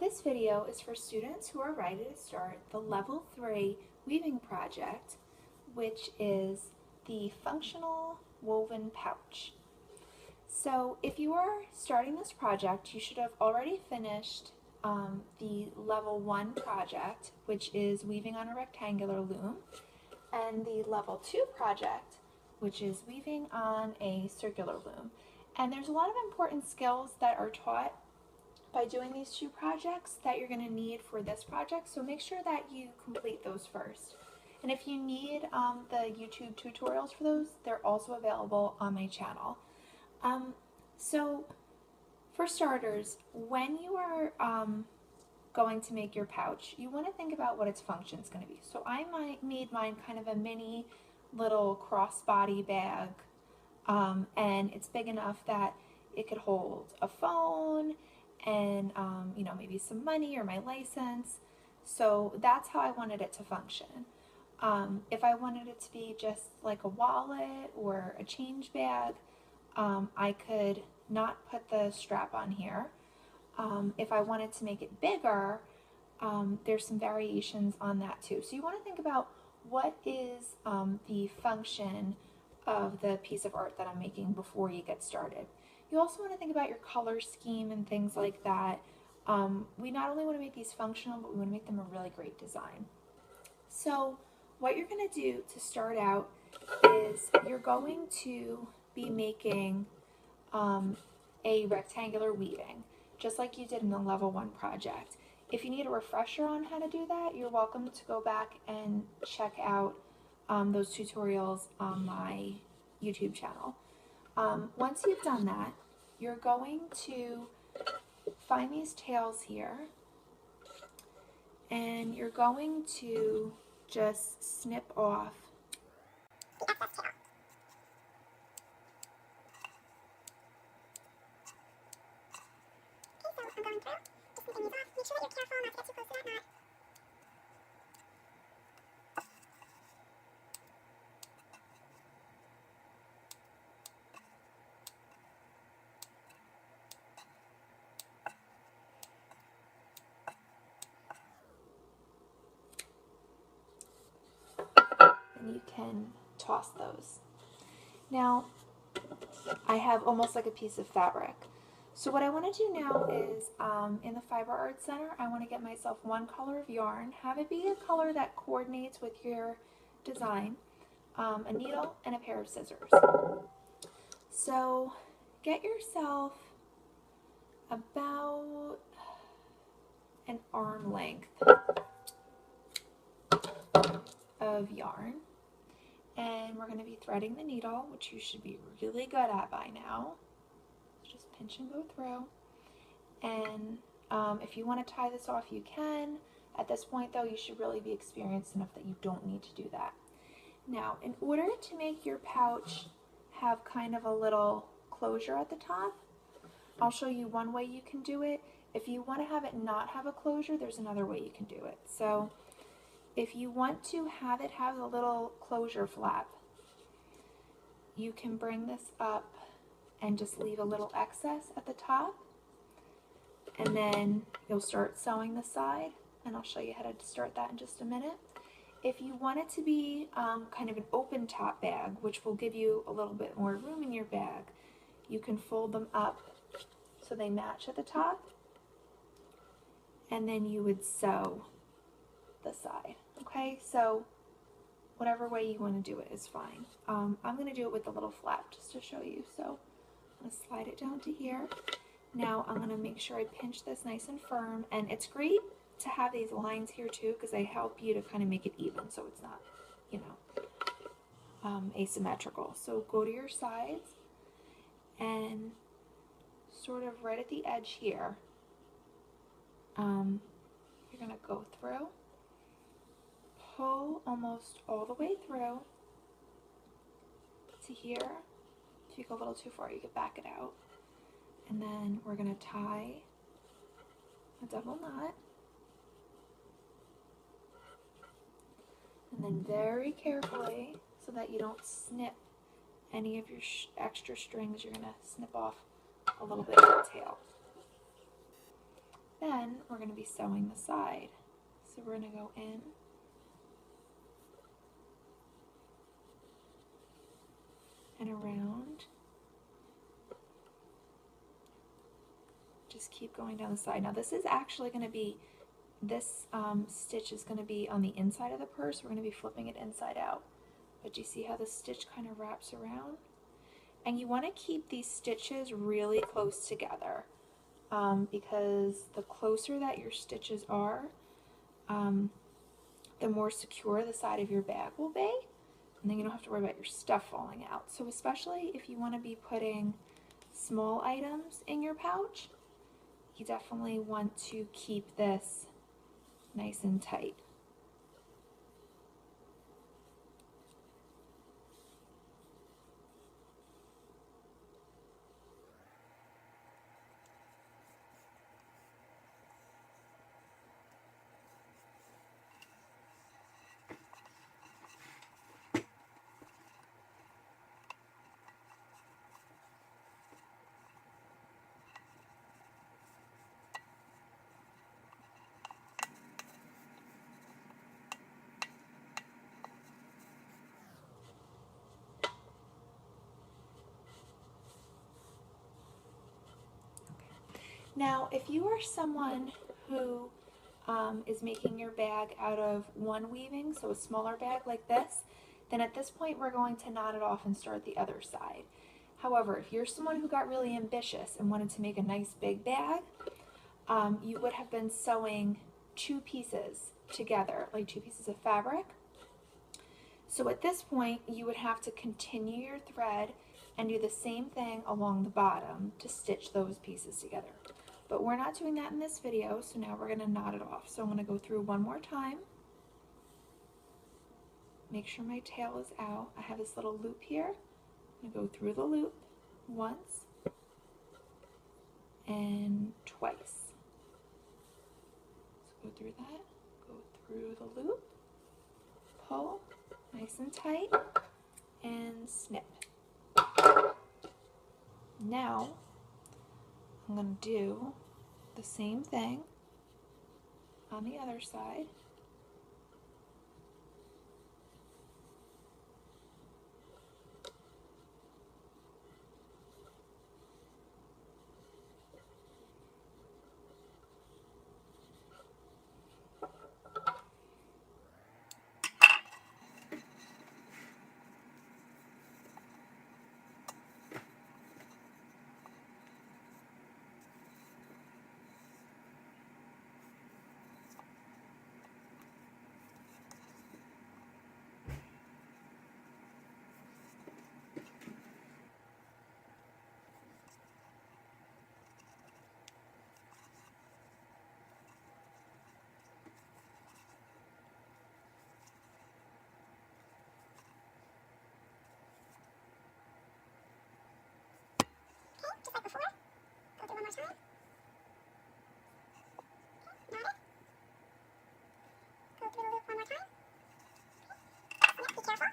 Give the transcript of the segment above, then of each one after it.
This video is for students who are ready to start the Level 3 weaving project, which is the functional woven pouch. So if you are starting this project, you should have already finished the Level 1 project, which is weaving on a rectangular loom, and the Level 2 project, which is weaving on a circular loom. And there's a lot of important skills that are taught by doing these two projects that you're going to need for this project, so make sure that you complete those first. And if you need the YouTube tutorials for those, they're also available on my channel. So for starters, when you are going to make your pouch, you want to think about what its function is going to be. So I made mine kind of a mini little crossbody bag, and it's big enough that it could hold a phone and maybe some money or my license. So that's how I wanted it to function. If I wanted it to be just like a wallet or a change bag, I could not put the strap on here. If I wanted to make it bigger, there's some variations on that too. So you want to think about what is the function of the piece of art that I'm making before you get started. You also want to think about your color scheme and things like that. We not only want to make these functional, but we want to make them a really great design. So what you're going to do to start out is you're going to be making a rectangular weaving, just like you did in the Level 1 project. If you need a refresher on how to do that, you're welcome to go back and check out those tutorials on my YouTube channel. Once you've done that, you're going to find these tails here, and you're going to just snip off the excess tail. Okay, so I'm going through, just snipping these off. Make sure that you're careful not to get too close to that knot. And you can toss those. Now, I have almost like a piece of fabric. So what I want to do now is, in the Fiber Arts Center, I want to get myself one color of yarn, have it be a color that coordinates with your design, a needle, and a pair of scissors. So get yourself about an arm length of yarn, and we're going to be threading the needle, which you should be really good at by now. Just pinch and go through, and if you want to tie this off, you can. At this point though, you should really be experienced enough that you don't need to do that. Now, in order to make your pouch have kind of a little closure at the top, I'll show you one way you can do it. If you want to have it not have a closure, there's another way you can do it. So if you want to have it have a little closure flap, you can bring this up and just leave a little excess at the top, and then you'll start sewing the side, and I'll show you how to start that in just a minute. If you want it to be kind of an open top bag, which will give you a little bit more room in your bag, you can fold them up so they match at the top, and then you would sew the side. Okay, so whatever way you want to do it is fine. I'm going to do it with the little flap just to show you. So I'm going to slide it down to here. Now I'm going to make sure I pinch this nice and firm, and it's great to have these lines here too because they help you to kind of make it even so it's not, asymmetrical. So go to your sides and sort of right at the edge here, you're going to go through, pull almost all the way through to here. If you go a little too far, you can back it out. And then we're going to tie a double knot. And then very carefully, so that you don't snip any of your extra strings, you're going to snip off a little bit of the tail. Then we're going to be sewing the side. So we're going to go in and around. Just keep going down the side. Now this is actually going to be, this stitch is going to be on the inside of the purse. We're going to be flipping it inside out. But do you see how the stitch kind of wraps around? And you want to keep these stitches really close together because the closer that your stitches are, the more secure the side of your bag will be. And then you don't have to worry about your stuff falling out. So especially if you want to be putting small items in your pouch, you definitely want to keep this nice and tight. Now, if you are someone who is making your bag out of one weaving, so a smaller bag like this, then at this point we're going to knot it off and start the other side. However, if you're someone who got really ambitious and wanted to make a nice big bag, you would have been sewing two pieces together, like two pieces of fabric. So at this point, you would have to continue your thread and do the same thing along the bottom to stitch those pieces together. But we're not doing that in this video, so now we're going to knot it off. So I'm going to go through one more time. Make sure my tail is out. I have this little loop here. I'm going to go through the loop once and twice. So go through that, go through the loop, pull, nice and tight, and snip. Now, I'm going to do the same thing on the other side. Just like before, go through one more time. Knot it. Go through the loop one more time. Snip, be careful.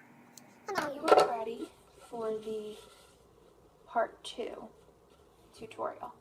And then You are ready for the part 2 tutorial.